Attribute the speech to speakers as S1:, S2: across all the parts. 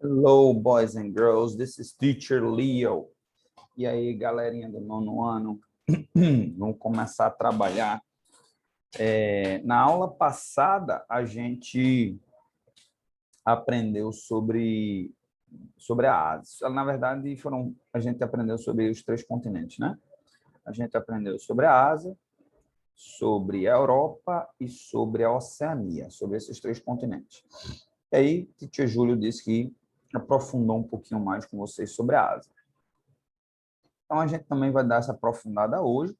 S1: Hello, boys and girls. This is Teacher Leo. E aí, galerinha do nono ano, vamos começar a trabalhar. Na aula passada, a gente aprendeu sobre a Ásia. Na verdade, a gente aprendeu sobre os três continentes, né? A gente aprendeu sobre a Ásia, sobre a Europa e sobre a Oceania, sobre esses três continentes. E aí, Teacher Júlio disse que aprofundou um pouquinho mais com vocês sobre a Ásia. Então, a gente também vai dar essa aprofundada hoje,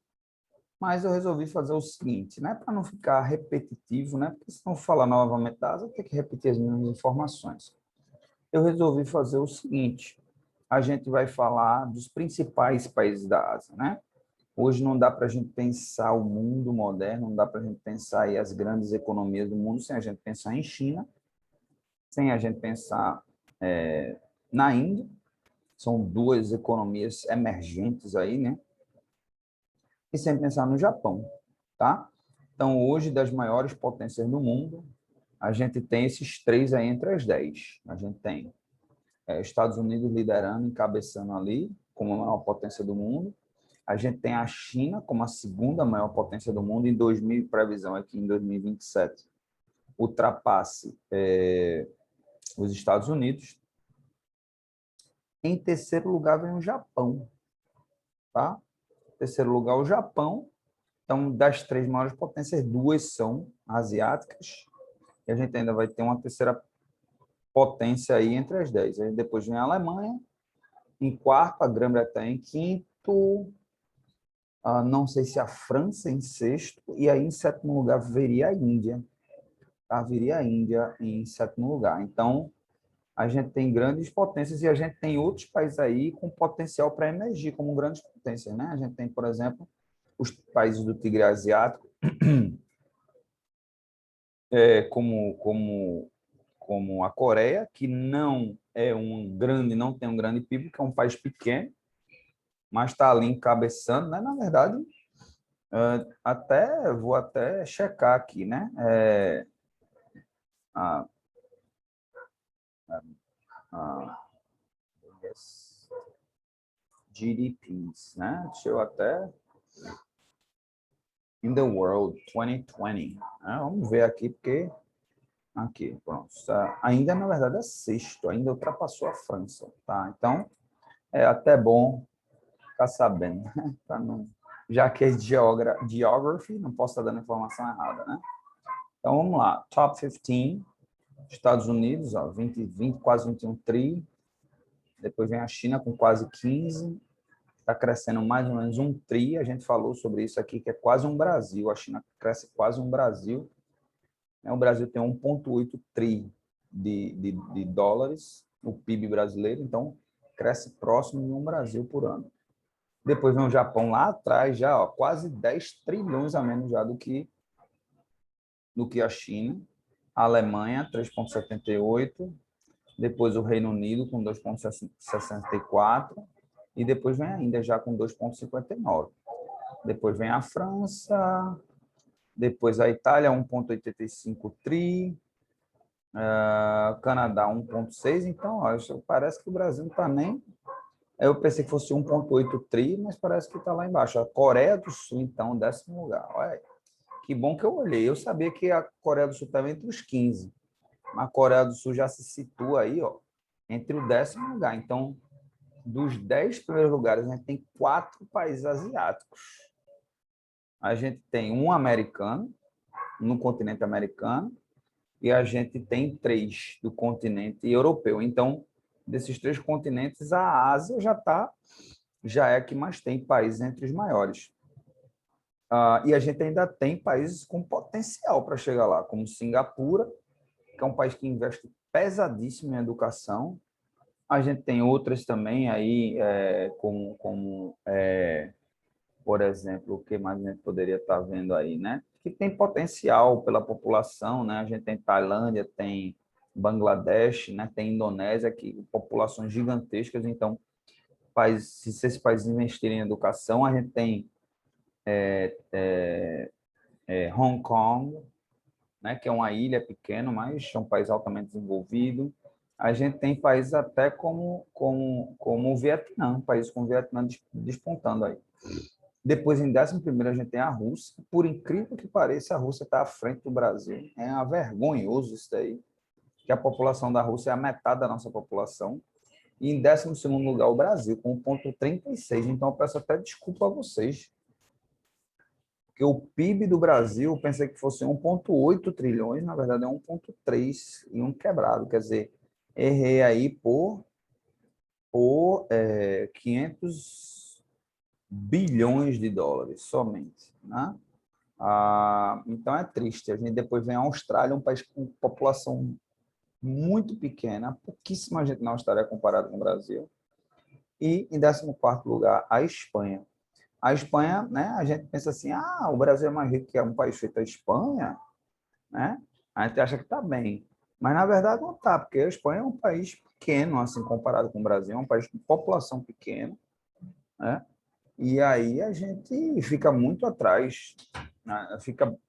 S1: mas eu resolvi fazer o seguinte, né, para não ficar repetitivo, né, porque se não falar novamente da Ásia, tem que repetir as mesmas informações. Eu resolvi fazer o seguinte, a gente vai falar dos principais países da Ásia, né? Hoje não dá para a gente pensar o mundo moderno, não dá para a gente pensar aí as grandes economias do mundo sem a gente pensar em China, sem a gente pensar na Índia. São duas economias emergentes aí, né? E sem pensar no Japão, tá? Então, hoje, das maiores potências do mundo, a gente tem esses três aí entre as 10. A gente tem Estados Unidos liderando, encabeçando ali, como a maior potência do mundo. A gente tem a China como a segunda maior potência do mundo em 2000, previsão aqui em 2027. Ultrapasse os Estados Unidos. Em terceiro lugar vem o Japão, tá? Em terceiro lugar, o Japão. Então, das três maiores potências, duas são asiáticas. E a gente ainda vai ter uma terceira potência aí entre as 10. Aí depois vem a Alemanha. Em quarto, a Grã-Bretanha. Em quinto, não sei se a França em sexto. E aí, em sétimo lugar, viria a Índia. Tá? Viria a Índia em sétimo lugar. Então, a gente tem grandes potências e a gente tem outros países aí com potencial para emergir como grandes potências, né? A gente tem, por exemplo, os países do Tigre Asiático, como a Coreia, que não tem um grande PIB, que é um país pequeno, mas está ali encabeçando, né? Na verdade, vou até checar aqui, né? A, GDPs, né? Deixa eu até in the world 2020. Né? Vamos ver aqui, porque aqui, pronto. Ainda, na verdade, é sexto, ainda ultrapassou a França, tá? Então, é até bom ficar sabendo, né? Não, já que é geography, não posso estar dando informação errada, né? Então, vamos lá. Top 15, Estados Unidos, ó, 20, quase 21 tri. Depois vem a China com quase 15. Está crescendo mais ou menos um tri. A gente falou sobre isso aqui, que é quase um Brasil. A China cresce quase um Brasil. O Brasil tem 1,8 tri de dólares, o PIB brasileiro, então cresce próximo de um Brasil por ano. Depois vem o Japão lá atrás, já ó, quase 10 trilhões a menos já do que a China. A Alemanha, 3,78. Depois o Reino Unido, com 2,64. E depois vem a Índia, já com 2,59. Depois vem a França. Depois a Itália, 1,85 tri. Canadá, 1,6. Então, ó, parece que o Brasil não está nem... Eu pensei que fosse 1,8 tri, mas parece que está lá embaixo. A Coreia do Sul, então, 10º lugar. Olha aí. Que bom que eu olhei. Eu sabia que a Coreia do Sul estava entre os 15. A Coreia do Sul já se situa aí, ó, entre o 10º lugar. Então, dos 10 primeiros lugares, a gente tem 4 países asiáticos. A gente tem um americano, no continente americano, e a gente tem 3 do continente europeu. Então, desses 3 continentes, a Ásia já é a que mais tem países entre os maiores. E a gente ainda tem países com potencial para chegar lá, como Singapura, que é um país que investe pesadíssimo em educação. A gente tem outras também aí, por exemplo, o que mais a gente poderia estar vendo aí, né? Que tem potencial pela população, né? A gente tem Tailândia, tem Bangladesh, né? Tem Indonésia, que populações gigantescas. Então, se esses países investirem em educação, a gente tem Hong Kong, né? Que é uma ilha pequena, mas é um país altamente desenvolvido. A gente tem países até como o Vietnã, país com o Vietnã despontando aí. Depois, em 11º, a gente tem a Rússia. Por incrível que pareça, a Rússia está à frente do Brasil. É vergonhoso isso daí, que a população da Rússia é a metade da nossa população. E em 12º lugar, o Brasil, com 1,36. Então, eu peço até desculpa a vocês, porque o PIB do Brasil, eu pensei que fosse 1,8 trilhões, na verdade é 1,3 e um quebrado. Quer dizer, errei aí por 500 bilhões de dólares somente, né? Então é triste. A gente depois vem a Austrália, um país com população muito pequena, pouquíssima gente na Austrália comparado com o Brasil. E em 14º lugar, a Espanha. A Espanha, né, a gente pensa assim, o Brasil é mais rico que um país feito a Espanha, né? A gente acha que está bem. Mas, na verdade, não está, porque a Espanha é um país pequeno, assim, comparado com o Brasil, é um país com população pequena, né? E aí a gente fica muito atrás, né?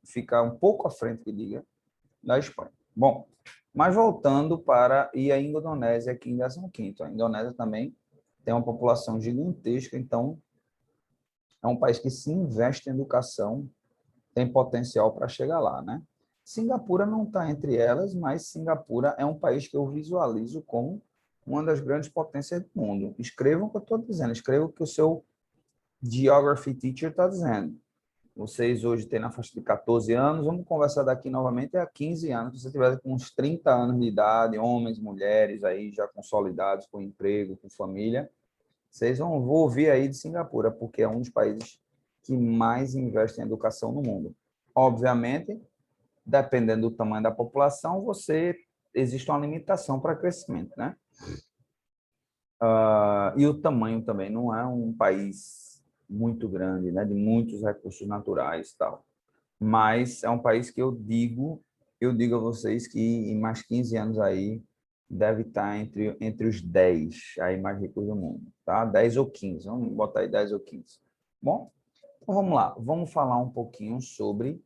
S1: Fica um pouco à frente, que diga, da Espanha. Bom, mas voltando para... E a Indonésia aqui em 15º. A Indonésia também tem uma população gigantesca, então é um país que se investe em educação, tem potencial para chegar lá, né? Singapura não está entre elas, mas Singapura é um país que eu visualizo como uma das grandes potências do mundo. Escrevam o que eu estou dizendo, escrevam o que o seu Geography Teacher está dizendo. Vocês hoje têm na faixa de 14 anos, vamos conversar daqui novamente a 15 anos. Se você tiver com uns 30 anos de idade, homens, mulheres, aí já consolidados, com emprego, com família, vocês vão ouvir aí de Singapura, porque é um dos países que mais investe em educação no mundo. Obviamente, dependendo do tamanho da população, existe uma limitação para crescimento, né? E o tamanho também não é um país muito grande, né? De muitos recursos naturais e tal. Mas é um país que eu digo a vocês que em mais 15 anos aí deve estar entre os 10 aí mais ricos do mundo, tá? 10 ou 15, vamos botar aí 10 ou 15. Bom, então vamos lá, vamos falar um pouquinho sobre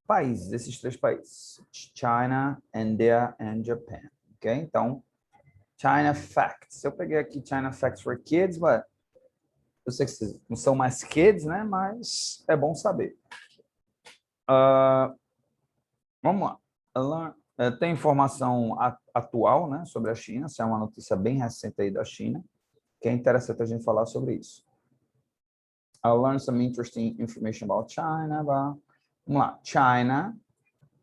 S1: países, esses 3 países, China, India and Japan, ok? Então, China Facts. Eu peguei aqui China Facts for Kids, mas eu sei que vocês não são mais kids, né? Mas é bom saber. Vamos lá. Tem informação atual, né, sobre a China, essa é uma notícia bem recente aí da China, que é interessante a gente falar sobre isso. I'll learn some interesting information about China. Vamos lá. China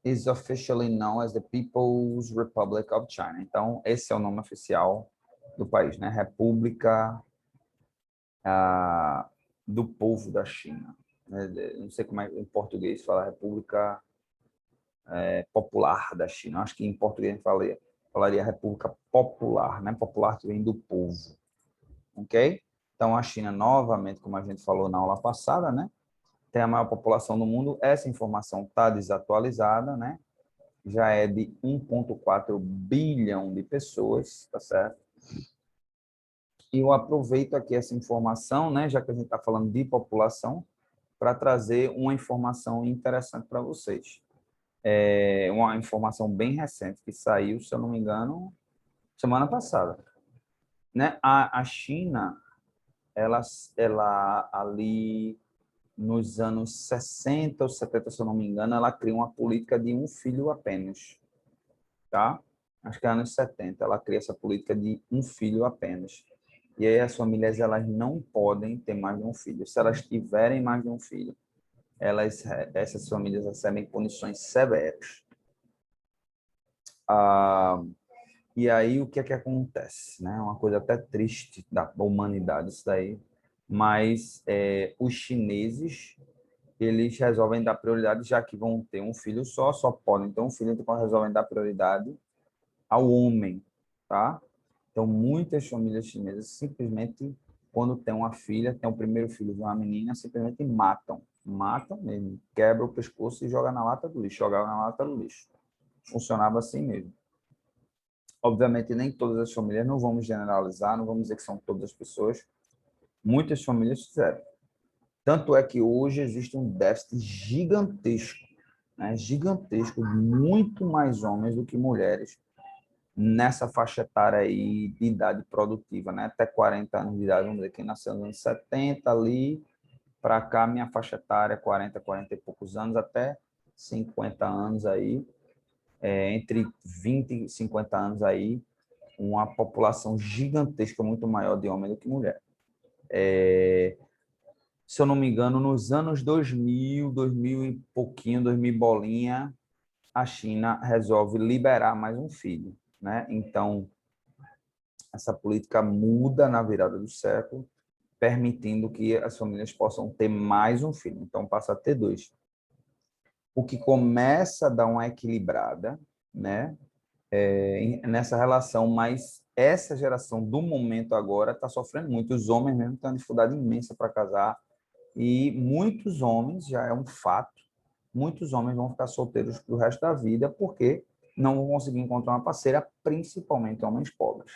S1: is officially known as the People's Republic of China. Então, esse é o nome oficial do país, né? República do Povo da China. Não sei como é em português fala República Popular da China. Acho que em português a gente falaria República Popular, né? Popular que vem do povo. Ok? Então, a China, novamente, como a gente falou na aula passada, né? Tem a maior população do mundo. Essa informação está desatualizada, né? Já é de 1,4 bilhão de pessoas, tá certo? E eu aproveito aqui essa informação, né? Já que a gente está falando de população, para trazer uma informação interessante para vocês. Uma informação bem recente que saiu, se eu não me engano, semana passada, né? A China, ela ali nos anos 60 ou 70, se eu não me engano, ela cria uma política de um filho apenas, tá? Acho que é anos 70, ela cria essa política de um filho apenas. E aí as famílias, elas não podem ter mais de um filho. Se elas tiverem mais de um filho, essas famílias recebem punições severas. E aí, o que é que acontece? Né? Uma coisa até triste da humanidade, isso daí. Mas os chineses, eles resolvem dar prioridade, já que vão ter um filho só podem ter um filho, então resolvem dar prioridade ao homem, tá? Então, muitas famílias chinesas simplesmente, quando tem uma filha, tem o primeiro filho de uma menina, simplesmente matam mesmo, quebra o pescoço e joga na lata do lixo, jogava na lata do lixo. Funcionava assim mesmo. Obviamente, nem todas as famílias, não vamos generalizar, não vamos dizer que são todas as pessoas. Muitas famílias fizeram. Tanto é que hoje existe um déficit gigantesco, né? Gigantesco, muito mais homens do que mulheres nessa faixa etária aí de idade produtiva, né? Até 40 anos de idade, vamos dizer, quem nasceu nos anos 70 ali, para cá, minha faixa etária, 40 e poucos anos, até 50 anos aí, entre 20 e 50 anos aí, uma população gigantesca, muito maior de homem do que mulher. Se eu não me engano, nos anos 2000 e pouquinho, 2000 bolinha, a China resolve liberar mais um filho, né? Então, essa política muda na virada do século, permitindo que as famílias possam ter mais um filho. Então, passa a ter dois. O que começa a dar uma equilibrada, né? Nessa relação, mas essa geração do momento agora está sofrendo muito. Os homens mesmo têm uma dificuldade imensa para casar e muitos homens, já é um fato, muitos homens vão ficar solteiros pro resto da vida porque não vão conseguir encontrar uma parceira, principalmente homens pobres.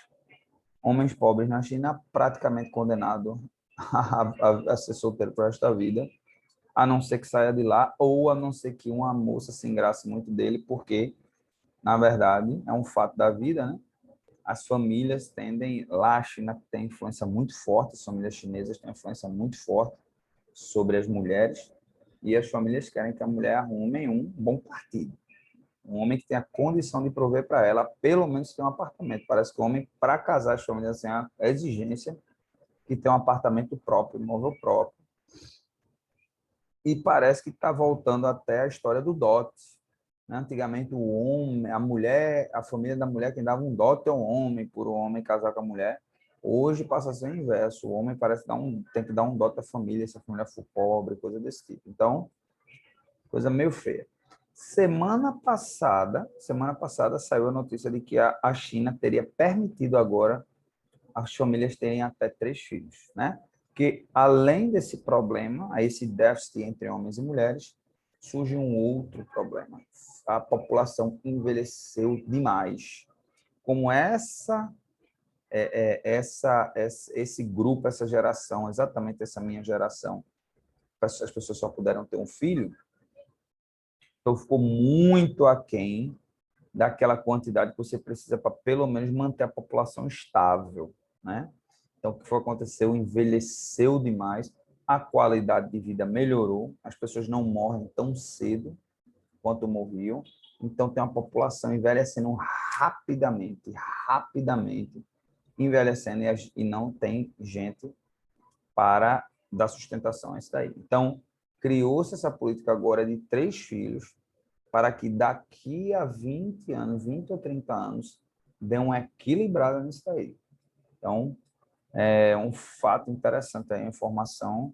S1: Homens pobres na China praticamente condenados a ser solteiro pro resto da vida, a não ser que saia de lá ou a não ser que uma moça se engrace muito dele, porque, na verdade, é um fato da vida, né? As famílias tendem, lá a China tem influência muito forte, as famílias chinesas têm influência muito forte sobre as mulheres, e as famílias querem que a mulher arrume um bom partido. Um homem que tenha condição de prover para ela, pelo menos ter um apartamento. Parece que o homem, para casar, as famílias têm a exigência que tem um apartamento próprio, um imóvel próprio. E parece que está voltando até a história do dote. Antigamente, o homem, a mulher, a família da mulher, quem dava um dote é o homem, por o homem casar com a mulher. Hoje passa a ser o inverso. O homem parece tem que dar um dote à família, se a família for pobre, coisa desse tipo. Então, coisa meio feia. Semana passada saiu a notícia de que a China teria permitido agora as famílias terem até 3 filhos, né? Que além desse problema, a esse déficit entre homens e mulheres, surge um outro problema. A população envelheceu demais. Como esse grupo, essa geração, exatamente essa minha geração, as pessoas só puderam ter um filho, então ficou muito aquém daquela quantidade que você precisa para pelo menos manter a população estável, né? Então, o que foi aconteceu? Envelheceu demais, a qualidade de vida melhorou, as pessoas não morrem tão cedo quanto morriam, então tem uma população envelhecendo rapidamente envelhecendo e não tem gente para dar sustentação a isso daí. Então, criou-se essa política agora de 3 filhos, para que daqui a 20 anos, 20 ou 30 anos, dê uma equilibrada nisso daí. Então, é um fato interessante aí, informação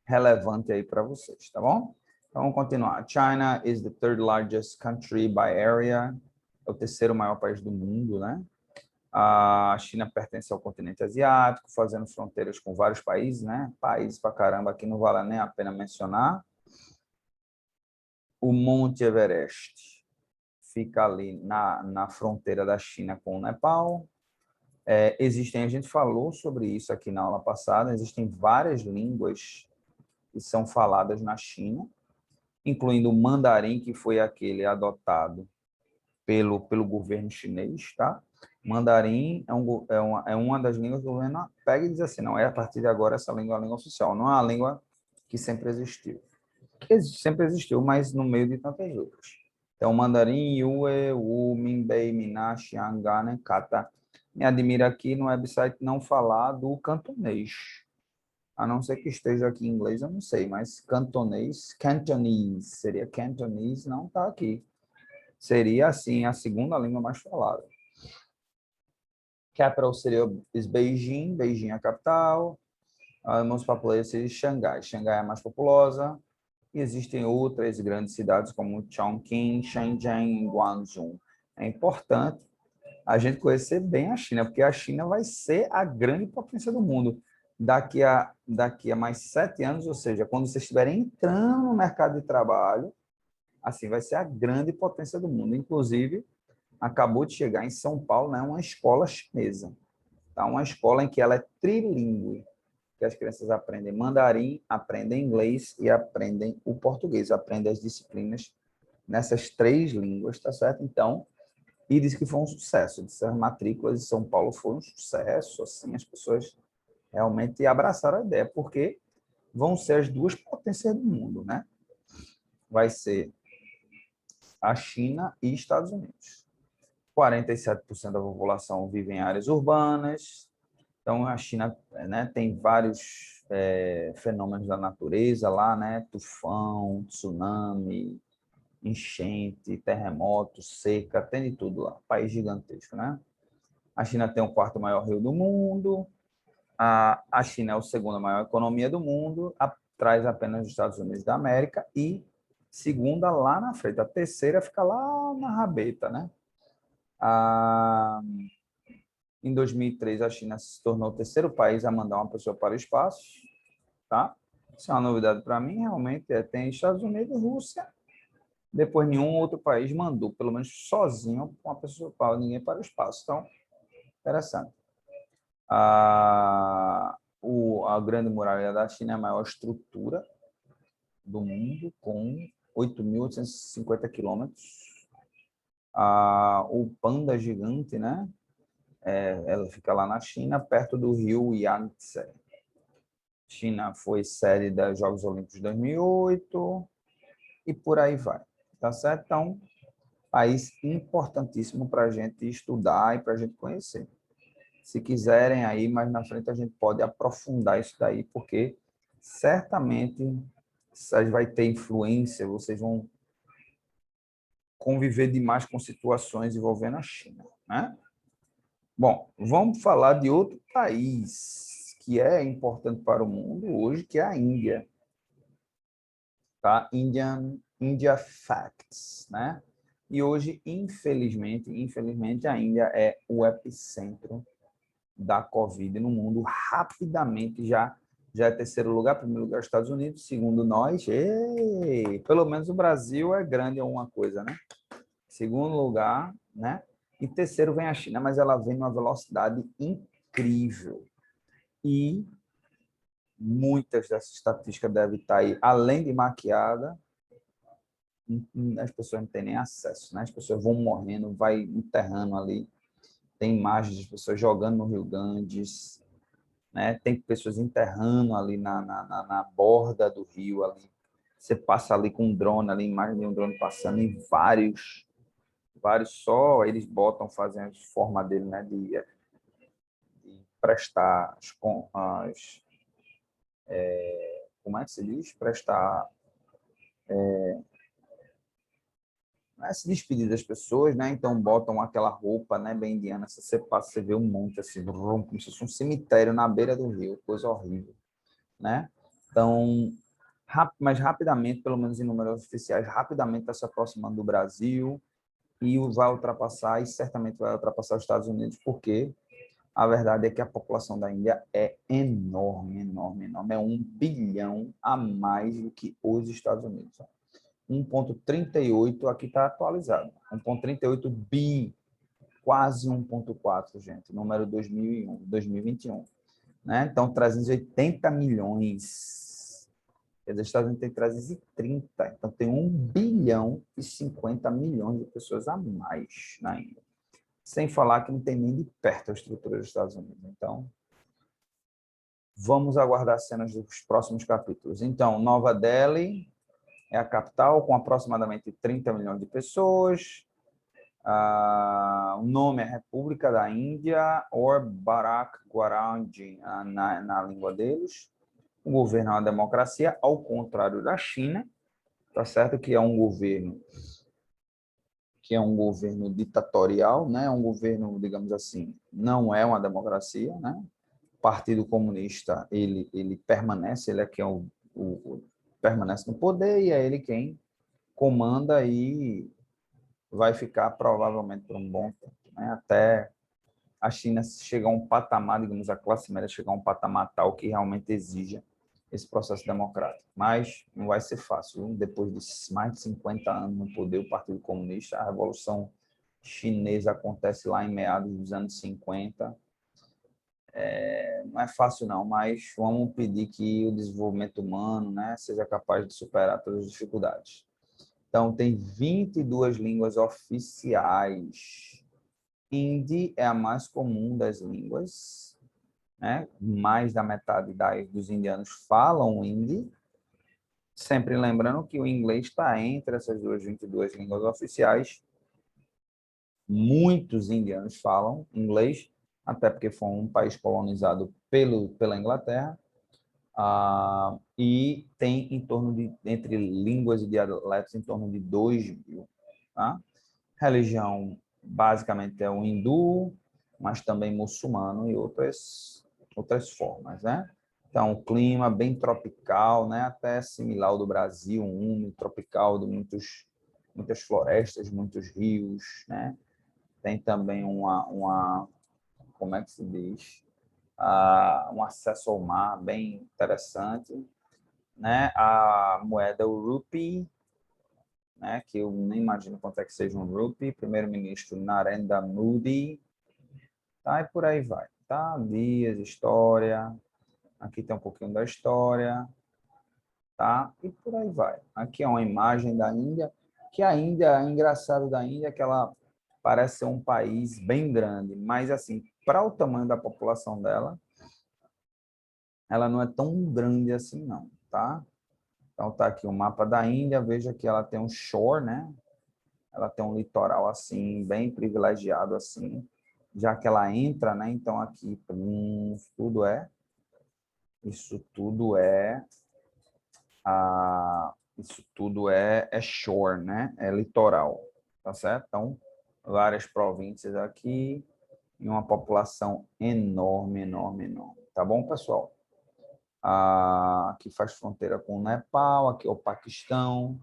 S1: relevante aí para vocês, tá bom? Então, vamos continuar. China is the third largest country by area. É o terceiro maior país do mundo, né? A China pertence ao continente asiático, fazendo fronteiras com vários países, né? Países pra caramba que não vale nem a pena mencionar. O Monte Everest fica ali na fronteira da China com o Nepal. A gente falou sobre isso aqui na aula passada, existem várias línguas que são faladas na China, incluindo o mandarim, que foi aquele adotado pelo governo chinês, tá? Mandarim é uma das línguas que o governo pega e diz assim, não, a partir de agora essa língua é a língua oficial, não é a língua que sempre existiu. Sempre existiu, mas no meio de tantas outras. Então, mandarim, Yue, Wu, Minbei, Minashi, Angane, Kata. Me admira aqui no website não falar do cantonês. A não ser que esteja aqui em inglês, eu não sei, mas cantonês, Cantonese, seria Cantonese, não está aqui. Seria, assim, a segunda língua mais falada. Capital seria Beijing, Beijing é a capital. A most populous seria Xangai. Xangai é a mais populosa. E existem outras grandes cidades como Chongqing, Shenzhen e Guangzhou. É importante a gente conhecer bem a China, porque a China vai ser a grande potência do mundo. Daqui a mais 7 anos, ou seja, quando vocês estiverem entrando no mercado de trabalho, assim, vai ser a grande potência do mundo. Inclusive, acabou de chegar em São Paulo, né, uma escola chinesa. Tá? Uma escola em que ela é trilingüe, que as crianças aprendem mandarim, aprendem inglês e aprendem o português, aprendem as disciplinas nessas 3 línguas, tá certo? Então, E disse que foi um sucesso. Disse que as matrículas de São Paulo foram um sucesso. Assim, as pessoas realmente abraçaram a ideia, porque vão ser as duas potências do mundo, né? Vai ser a China e Estados Unidos. 47% da população vive em áreas urbanas. Então, a China, né, tem vários fenômenos da natureza lá, né? Tufão, tsunami, enchente, terremoto, seca, tem de tudo lá. País gigantesco, né? A China tem o quarto maior rio do mundo. A China é a segunda maior economia do mundo, atrás apenas dos Estados Unidos da América, e segunda lá na frente. A terceira fica lá na rabeta, né? Em 2003, a China se tornou o terceiro país a mandar uma pessoa para o espaço, tá? Isso é uma novidade para mim, realmente. Tem Estados Unidos e Rússia. Depois, nenhum outro país mandou, pelo menos sozinho, uma pessoa, ninguém para o espaço. Então, interessante. A Grande Muralha da China é a maior estrutura do mundo, com 8.850 quilômetros. O Panda Gigante, né? Ela fica lá na China, perto do rio Yangtze. China foi sede dos Jogos Olímpicos de 2008 e por aí vai. Tá certo? Então, país importantíssimo para a gente estudar e para a gente conhecer. Se quiserem aí, mais na frente a gente pode aprofundar isso daí, porque certamente vai ter influência, vocês vão conviver demais com situações envolvendo a China, né? Bom, vamos falar de outro país que é importante para o mundo hoje, que é a Índia. Tá? India Facts, né? E hoje, infelizmente, a Índia é o epicentro da Covid no mundo. Rapidamente já é terceiro lugar, primeiro lugar Estados Unidos, segundo nós, pelo menos o Brasil é grande em alguma coisa, né? Segundo lugar, né? E terceiro vem a China, mas ela vem numa velocidade incrível. E muitas dessas estatísticas devem estar aí, além de maquiada, as pessoas não têm nem acesso, né? As pessoas vão morrendo, vai enterrando ali. Tem imagens de pessoas jogando no Rio Ganges, né? Tem pessoas enterrando ali na borda do rio ali. Você passa ali com um drone, ali, imagem de um drone passando em vários só, eles botam, fazem a forma dele, né? De prestar como é que se diz? Prestar, não é se despedir das pessoas, né? Então botam aquela roupa, né, bem indiana. Se você passa, você vê um monte assim, como se fosse um cemitério na beira do rio, coisa horrível, né? Então, mas rapidamente, pelo menos em números oficiais, rapidamente está se aproximando do Brasil e vai ultrapassar, e certamente vai ultrapassar os Estados Unidos, porque a verdade é que a população da Índia é enorme, enorme, enorme. É 1 bilhão a mais do que os Estados Unidos. 1,38, aqui está atualizado. 1,38 bi, quase 1,4, gente. Número 2021. Né? Então, 380 milhões. Quer dizer, os Estados Unidos tem 330. Então, tem 1 bilhão e 50 milhões de pessoas a mais na Índia. Sem falar que não tem nem de perto a estrutura dos Estados Unidos. Então, vamos aguardar cenas dos próximos capítulos. Então, Nova Delhi é a capital, com aproximadamente 30 milhões de pessoas. O nome é República da Índia, ou Bharat Guarandi, na língua deles. O governo é uma democracia, ao contrário da China, tá certo? Que é um governo ditatorial, né? É um governo, digamos assim, não é uma democracia, né? O Partido Comunista, ele permanece, ele é quem permanece no poder e é ele quem comanda e vai ficar provavelmente por um bom tempo, né? Até a China chegar a um patamar, digamos, a classe média chegar a um patamar tal que realmente exija esse processo democrático. Mas não vai ser fácil. Depois de mais de 50 anos no poder, o Partido Comunista, a Revolução Chinesa acontece lá em meados dos anos 50. Não é fácil não, mas vamos pedir que o desenvolvimento humano, né, seja capaz de superar todas as dificuldades. Então, tem 22 línguas oficiais Hindi é a mais comum das línguas, né? Mais da metade dos indianos falam hindi. Sempre lembrando que o inglês está entre essas 22 línguas oficiais. Muitos indianos falam inglês, até porque foi um país colonizado pela Inglaterra. E tem em torno de, entre línguas e dialetos, em torno de 2.000. Tá? Religião, basicamente, é o hindu, mas também muçulmano e outras formas, né? Então, o clima bem tropical, né? Até similar ao do Brasil, úmido, tropical, de muitas florestas, muitos rios, né? Tem também como é que se diz? Um acesso ao mar bem interessante, né? A moeda, o rupee, né? Que eu nem imagino quanto é que seja um rupee. Primeiro-ministro Narendra Modi, tá? E por aí vai, tá? Dias, história. Aqui tem um pouquinho da história, tá? E por aí vai. Aqui é uma imagem da Índia, que a Índia, engraçado da Índia é que ela parece ser um país bem grande, mas assim, para o tamanho da população dela, ela não é tão grande assim não, tá? Então tá aqui o mapa da Índia, veja que ela tem um shore, né? Ela tem um litoral assim, bem privilegiado assim, já que ela entra, né? Então aqui, isso tudo é shore, né? É litoral, tá certo? Então, várias províncias aqui e uma população enorme, enorme, enorme. Tá bom, pessoal? Aqui faz fronteira com o Nepal, aqui é o Paquistão.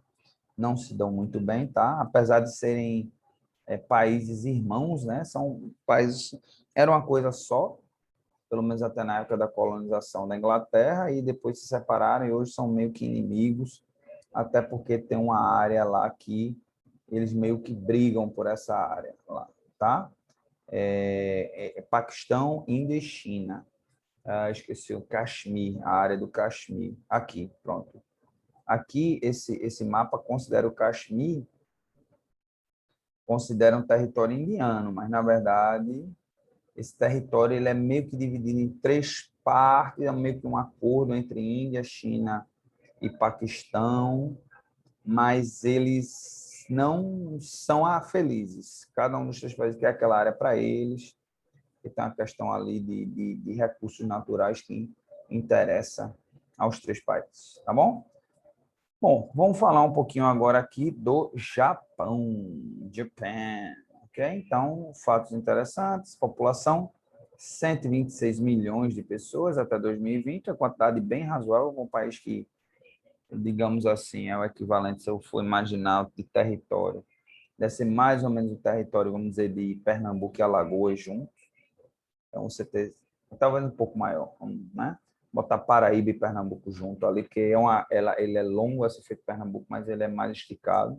S1: Não se dão muito bem, tá? Apesar de serem países irmãos, né? São países... Era uma coisa só, pelo menos até na época da colonização da Inglaterra, e depois se separaram e hoje são meio que inimigos, até porque tem uma área lá que eles meio que brigam por essa área lá, tá? Paquistão, Índia e China. Esqueci o Caxemir, a área do Caxemir. Aqui, pronto. Aqui, esse mapa considera o Caxemir, considera um território indiano, mas, na verdade, esse território ele é meio que dividido em 3 partes, é meio que um acordo entre Índia, China e Paquistão, mas eles não são felizes. Cada um dos 3 países quer aquela área para eles, e tem uma questão ali de recursos naturais que interessa aos 3 países, tá bom? Bom, vamos falar um pouquinho agora aqui do Japão, Japan, ok? Então, fatos interessantes, população 126 milhões de pessoas até 2020, a quantidade bem razoável, um país que, digamos assim, é o equivalente, se eu for imaginar, de território. Deve ser mais ou menos o território, vamos dizer, de Pernambuco e Alagoas juntos. Então, você ter, talvez um pouco maior, né? Botar Paraíba e Pernambuco junto ali, porque ele é longo, esse feito Pernambuco, mas ele é mais esticado,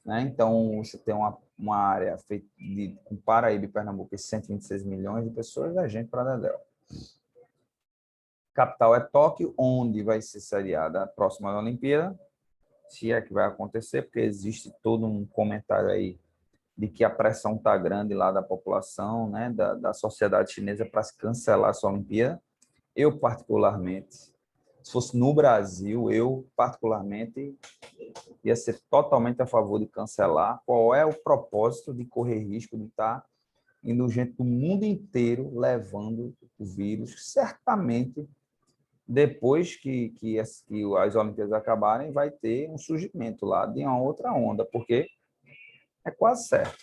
S1: né? Então, você tem uma área feita com Paraíba e Pernambuco e 126 milhões de pessoas, é gente para Dedéu. Capital é Tóquio, onde vai ser sediada a próxima Olimpíada, se é que vai acontecer, porque existe todo um comentário aí de que a pressão está grande lá da população, né, da sociedade chinesa para se cancelar essa Olimpíada. Eu, particularmente, se fosse no Brasil, eu, particularmente, ia ser totalmente a favor de cancelar. Qual é o propósito de correr risco de estar indo gente do mundo inteiro levando o vírus? Certamente, depois que as Olimpíadas acabarem, vai ter um surgimento lá de uma outra onda, porque é quase certo.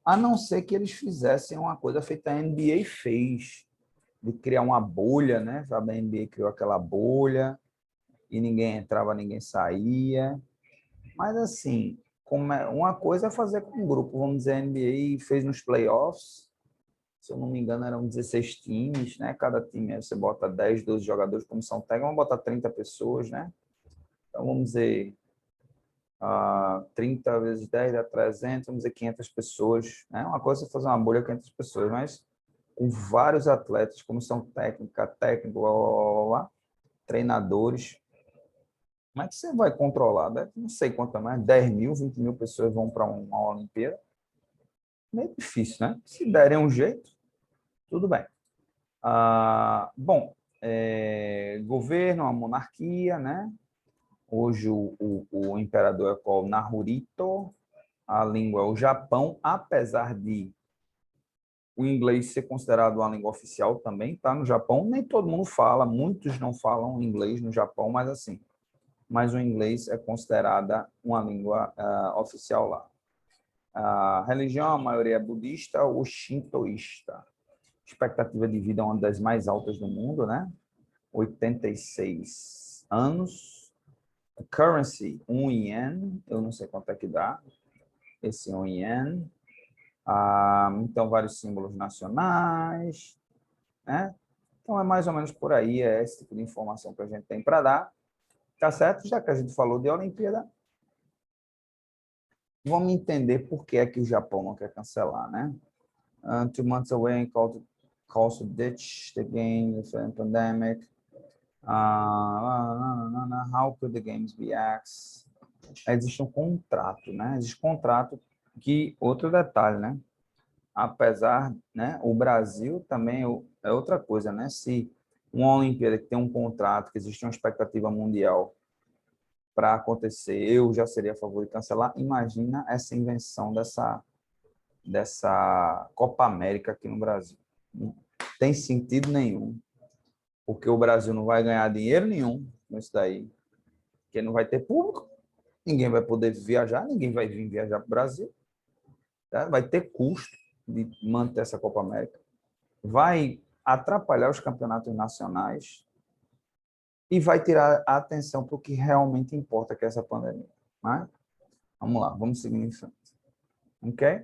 S1: A não ser que eles fizessem uma coisa feita a NBA fez, de criar uma bolha, né? A NBA criou aquela bolha e ninguém entrava, ninguém saía. Mas, assim, uma coisa é fazer com um grupo, vamos dizer, a NBA fez nos playoffs, se eu não me engano, eram 16 times, né? Cada time você bota 10, 12 jogadores, comissão técnica, vamos botar 30 pessoas, né? Então, vamos dizer, 30 vezes 10 dá 300, vamos dizer 500 pessoas, né? Uma coisa é fazer uma bolha com 500 pessoas, mas com vários atletas, comissão técnica, técnico, treinadores. Como é que você vai controlar? Não sei quanto mais, 10 mil, 20 mil pessoas vão para uma Olimpíada. meio difícil, né? Se derem um jeito, tudo bem. Bom, governo, a monarquia, né? Hoje o imperador é qual? Naruhito. A língua é o Japão, apesar de o inglês ser considerado uma língua oficial também, tá? No Japão, nem todo mundo fala, muitos não falam inglês no Japão, mas assim, mas o inglês é considerada uma língua oficial lá. A religião, a maioria é budista ou shintoísta. Expectativa de vida é uma das mais altas do mundo, né? 86 anos. Currency, 1 ien, eu não sei quanto é que dá, esse 1 ien. Então, vários símbolos nacionais, né? Então, é mais ou menos por aí, é esse tipo de informação que a gente tem para dar, tá certo? Já que a gente falou de Olimpíada, vamos entender por que é que o Japão não quer cancelar, né? 2 months away, calls to ditch the game, the pandemic. How could the games be axed? Existe um contrato, né? Existe contrato que, outro detalhe, né? Apesar, né? O Brasil também é outra coisa, né? Se uma Olimpíada que tem um contrato, que existe uma expectativa mundial para acontecer, eu já seria a favor de cancelar. Imagina essa invenção dessa Copa América aqui no Brasil. Não tem sentido nenhum, porque o Brasil não vai ganhar dinheiro nenhum com isso daí, porque não vai ter público, ninguém vai poder viajar, ninguém vai vir viajar para o Brasil, tá? Vai ter custo de manter essa Copa América, vai atrapalhar os campeonatos nacionais e vai tirar a atenção para o que realmente importa, que é essa pandemia. Né? Vamos lá, vamos seguir em frente. Ok?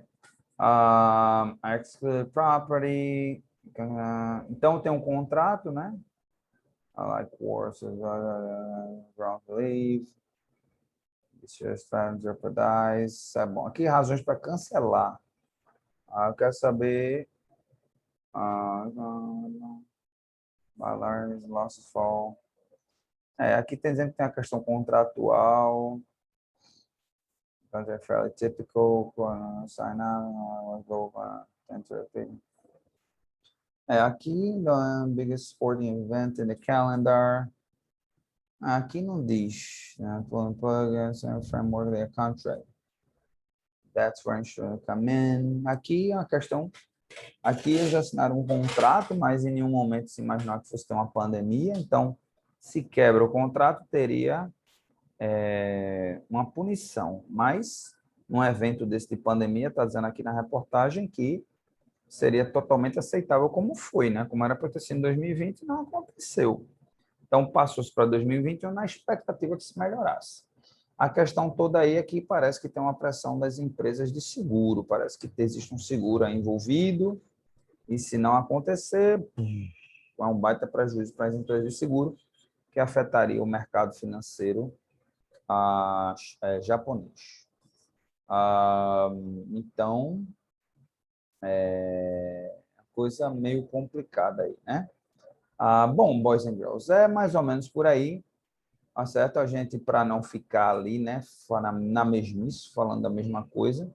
S1: Exclusive property. Então, tem um contrato, né? Like courses, ground leave. Jeopardize. É bom. Aqui, razões para cancelar. Eu quero saber. Alarms, losses fall. Aqui tem dizendo que tem a questão contratual. Contract fairly typical. Sign out. Aqui, the biggest sporting event in the calendar. Aqui não diz, né? Framework of the contract. That's where insurance come in. Aqui é uma questão. Aqui eles assinaram um contrato, mas em nenhum momento se imaginou que fosse ter uma pandemia. Então, se quebra o contrato, teria uma punição. Mas, num evento desse de pandemia, está dizendo aqui na reportagem que seria totalmente aceitável como foi, né? Como era para ter sido em 2020, não aconteceu. Então, passou-se para 2021 na expectativa que se melhorasse. A questão toda aí é que parece que tem uma pressão das empresas de seguro, parece que existe um seguro aí envolvido, e se não acontecer, é um baita prejuízo para as empresas de seguro, que afetaria o mercado financeiro japonês. Então, coisa meio complicada aí, né? Bom, boys and girls, é mais ou menos por aí, tá certo? A gente, para não ficar ali, né, na mesmice, falando a mesma coisa,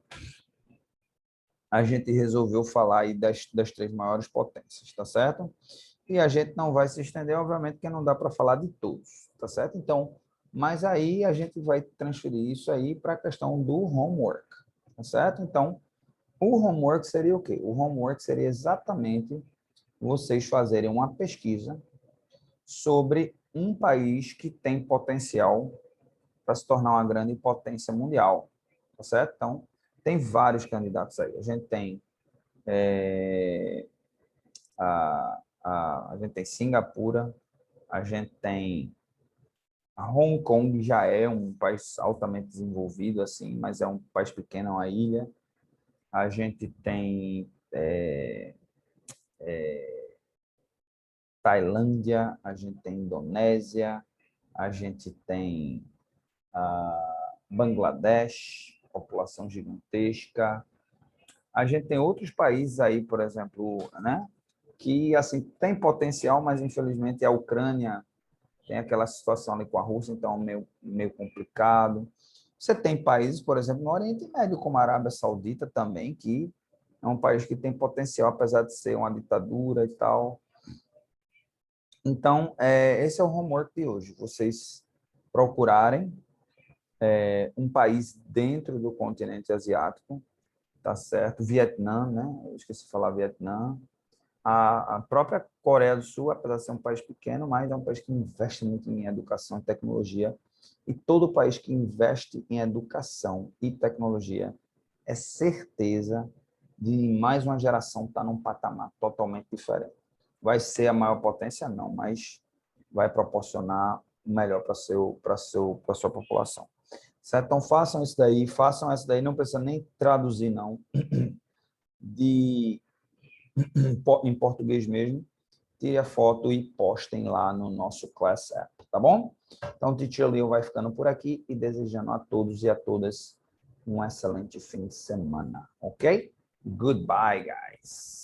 S1: a gente resolveu falar aí das 3 maiores potências, tá certo? E a gente não vai se estender, obviamente, porque não dá para falar de todos, tá certo? Então, mas aí a gente vai transferir isso aí para a questão do homework, tá certo? Então, o homework seria o quê? O homework seria exatamente vocês fazerem uma pesquisa sobre um país que tem potencial para se tornar uma grande potência mundial, tá certo? Então, tem vários candidatos aí. A gente tem a gente tem Singapura, a gente tem a Hong Kong, já é um país altamente desenvolvido, assim, mas é um país pequeno, é uma ilha. A gente tem Tailândia, a gente tem Indonésia, a gente tem Bangladesh, população gigantesca. A gente tem outros países aí, por exemplo, né, que assim tem potencial, mas infelizmente a Ucrânia tem aquela situação ali com a Rússia, então é meio complicado. Você tem países, por exemplo, no Oriente Médio, como a Arábia Saudita também, que É um país que tem potencial, apesar de ser uma ditadura e tal. Então, esse é o homework de hoje. Vocês procurarem um país dentro do continente asiático, tá certo? Vietnã, né? Eu esqueci de falar Vietnã. A própria Coreia do Sul, apesar de ser um país pequeno, mas é um país que investe muito em educação e tecnologia. E todo país que investe em educação e tecnologia é certeza de mais uma geração estar num patamar totalmente diferente. Vai ser a maior potência? Não, mas vai proporcionar o melhor para a sua população. Certo? Então, façam isso daí, não precisa nem traduzir, não, em português mesmo. Tire a foto e postem lá no nosso Class App, tá bom? Então, o Teacher Leo vai ficando por aqui e desejando a todos e a todas um excelente fim de semana, ok? Goodbye, guys.